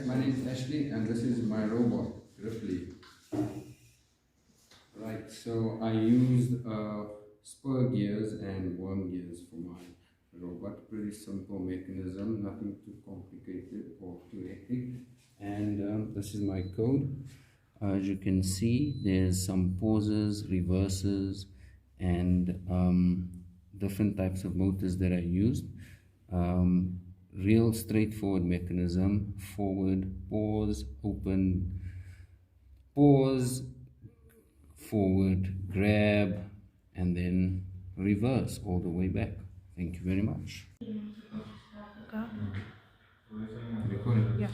my name is Ashley and this is my robot, Ripley. Right, so I used spur gears and worm gears for my robot. Pretty simple mechanism, nothing too complicated or too hectic. And this is my code. As you can see, there's some pauses, reverses, and different types of motors that I used. Real straightforward mechanism: forward, pause, open, pause, forward, grab, and then reverse all the way back. Thank you very much. Go. Recording. Yeah.